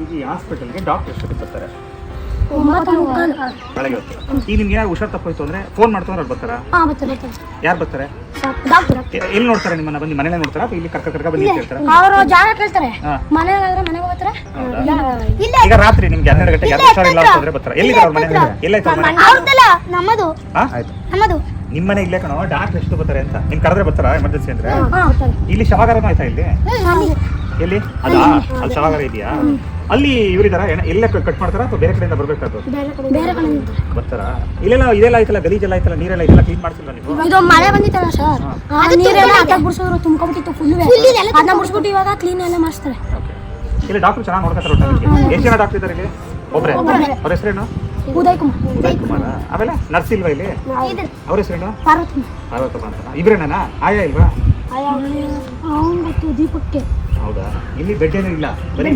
ಈಗ ಈ ಹಾಸ್ಪಿಟಲ್ಗೆ ಡಾಕ್ಟರ್ ಎಷ್ಟೊತ್ತಿಗೆ ಬರ್ತಾರೆ? 9:15. ಬೆಳಗ್ಗೆ ಹೊತ್ತು. ಈಗ ನಿಮ್ಗೆ ಯಾರು ಹುಷಾರ್ ತಪ್ಪೋಯ್ತು ಅಂದ್ರೆ ಫೋನ್ ಮಾಡ್ತಂದ್ರೆ ಅವ್ರು ಬರ್ತಾರಾ? ಬರ್ತಾರೆ. ಯಾರು ಬರ್ತಾರೆ? ಡಾಕ್ಟರ್ ಎಲ್ಲಿ ನೋಡ್ತಾರೆ ನಿಮ್ಮನ್ನ? ಬಂದು ಮನೇಲೆ ನೋಡ್ತಾರಾ ಅಥವಾ ಇಲ್ಲಿ ಕರ್ಕ ಬಂದು ಹೇಳ್ತಾರಾ? ಅವರು ಜಾಗ ಕೇಳ್ತಾರೆ. ಹಾ. ಮನೆಗೆ ಹೋಗ್ತಾರೆ. ಈಗ ರಾತ್ರಿ ನಿಮ್ಗೆ 12 ಗಂಟೆಗೆ ಯಾರು ಹುಷಾರಿಲ್ಲ ಅಂತಂದ್ರೆ ಬರ್ತಾರೆ. ಎಲ್ಲಿದ್ದಾರೆ ಅವ್ರ ಮನೆ? ಎಲ್ಲೈತೆ ಅವ್ರ ಮನೆ? ಅವ್ರದ್ದಲ್ಲ, ನಮ್ಮದು. ಹಾ ಆಯ್ತು. ನಮ್ಮದು. ನಿಮ್ಮ ಮನೆ ಇಲ್ಲೇ ಕಣೋ, ಡಾಕ್ಟರ್ ಎಷ್ಟು ಬರ್ತಾರೆ ಅಂತ ನಿಮ್ ಕರೆದ್ರೆ ಬರ್ತಾರಾ ಎಮರ್ಜೆನ್ಸಿ ಅಂದ್ರೆ? ಬರ್ತಾರೆ. ಇಲ್ಲಿ ಶವಾಗಾರನೂ ಆಯ್ತಾ ಇಲ್ಲಿ? ಎಲ್ಲಿ ಅದಾ? ಅಲ್ಲಿ ಶವಾಗಾರ ಇದೆಯಾ? ಅಲ್ಲಿ ಇವರಿದಾರ? ಎಲ್ಲ ಕಟ್ ಮಾಡ್ತಾರಾ ಅಥವಾ ಬೇರೆ ಕಡೆಯಿಂದ ಬರ್ಬೇಕಾದ್ರು? ಬೇರೆ ಕಡೆ ಬರ್ತಾರಾ? ಇಲ್ಲೆಲ್ಲ ಇದೆಲ್ಲ ಆಯ್ತಲ್ಲ, ಗಲೀಜೆಲ್ಲ ಆಯ್ತಲ್ಲ, ನೀರೆಲ್ಲ ಇದೆಲ್ಲ ಕ್ಲೀನ್ ಮಾಡ್ಸಿಲ್ಲ ನೀವು? ಇದು ಮಳೆ ಬಂದಿತ್ತಲ್ಲ ಸರ್, ನೀರೆಲ್ಲ ಅಟ್ಟಾಗಿ ಬಿಡಿಸೋರು, ತುಂಬ್ಕೊಂಡ್ಬಿಟ್ಟಿತ್ತು ಫುಲ್. ಅದನ್ನ ಬಿಡಿಸ್ಬಿಟ್ಟು ಇವಾಗ ಕ್ಲೀನ್ ಎಲ್ಲ ಮಾಡಿಸ್ತಾರೆ. ಇಲ್ಲಿ ಡಾಕ್ಟರ್ ಚೆನ್ನಾಗಿ ನೋಡ್ಕೊತಾರೆ ಒಟ್ಟಾಗಿ. ಎಷ್ಟು ಜನ ಡಾಕ್ಟರ್ ಇದ್ದಾರೆ ಇಲ್ಲಿ? ಒಬ್ಬರೇ? ಅವ್ರ ಹೆಸರೇನು? ಉದಯ್ ಕುಮಾರ್. ಉದಯ್ ಕುಮಾರ. ಆಮೇಲೆ ನರ್ಸ್ ಇಲ್ವಾ ಇಲ್ಲಿ? ಅವ್ರ ಹೆಸರೇನು? ಪಾರ್ವತಮ್ಮ. ಪಾರ್ವತಮ್ಮ ಅಂತ. ಇಬ್ರೇನಾ? ಆಯಾ ಇಲ್ವಾ? ಅವ್ನು ಗೊತ್ತು, ದೀಪಕ್ಕೆ. ಹೌದಾ? ಇಲ್ಲಿ ಬೆಡ್ ಏನೂ ಇಲ್ಲ, ಬರೀ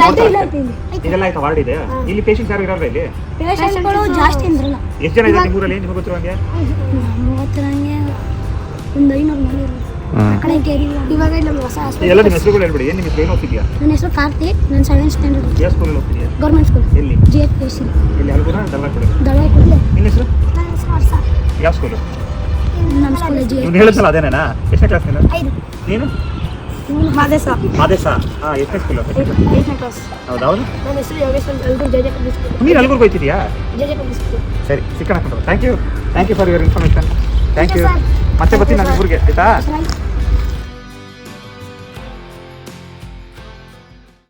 ಇದೆಲ್ಲ ಆಯ್ತಾ? ವಾರ್ಡ್ ಇದೆ. ಇಲ್ಲಿ ಪೇಷಂಟ್ ಯಾರು ಇರಲ್ವಾ ಇಲ್ಲಿ? ಪೇಷಂಟ್ಗಳು ಜಾಸ್ತಿ ಅಂದ್ರಲ್ಲ. ಎಷ್ಟು ಜನ ಇದ್ದಾರೆ ನಿಮ್ಮೂರಲ್ಲಿ ನಿಮಗೆ ಗೊತ್ತಿರೋ ಹಂಗೆ? ಹಂಗೆ ಒಂದು 500 ಮನೆ ಇರೋದು. ಇವಾಗ ನಮ್ಮ ಹೊಸ ಎಲ್ಲ ನಿಮ್ಮ ಹೆಸರುಗಳು ಹೇಳ್ಬಿಡಿ. ಏನು ನಿಮ್ಮ ಹೆಸರು? ಏನು ಹೋಗ್ತಿದ್ಯಾ? ನನ್ನ ಹೆಸರು ಕಾರ್ತಿಕ್. ನಾನು 7th ಸ್ಟ್ಯಾಂಡರ್ಡ್. ಯಾವ ಸ್ಕೂಲಲ್ಲಿ ಹೋಗ್ತಿದ್ಯಾ? Government school. ಎಲ್ಲಿ? GFPC. ಇಲ್ಲಿ ಅಲ್ಗುರ ದಲ್ಲಾಪುರ. ದಳವಾಯಿ. ನಿನ್ನ ಹೆಸರು? ನನ್ನ ಹೆಸರು ಹರ್ಷ. ಯಾವ ಸ್ಕೂಲು? ನಮ್ಮ ಸ್ಕೂಲ್ ನೀವು ಹೇಳಿದ್ನಲ್ಲ ಅದೇನೇನಾ? ಎಷ್ಟನೇ ಕ್ಲಾಸ್ ನೀನು? 5. ನೀನು? ಮಾದೇಶ. ಮಾದೇಶ. ಹಾಂ, ಎಷ್ಟನೇ ಸ್ಕೂಲು? 8ನೇ ಕ್ಲಾಸ್. ಹೌದಾ? ಹೌದು. ನನ್ನ ಹೆಸರು ಯೋಗೇಶ್ ಅಂತ. Algur JJ public school. ನೀನು ಅಲ್ಗುರ್ಗೆ ಹೋಗ್ತಿದ್ಯಾ? JJ public school. ಸರಿ, ಸಿಕ್ಕಣ. Thank you for your information. Thank you. ಮತ್ತೆ ಬರ್ತೀನಿ ನಾನು ಊರಿಗೆ, ಆಯ್ತಾ?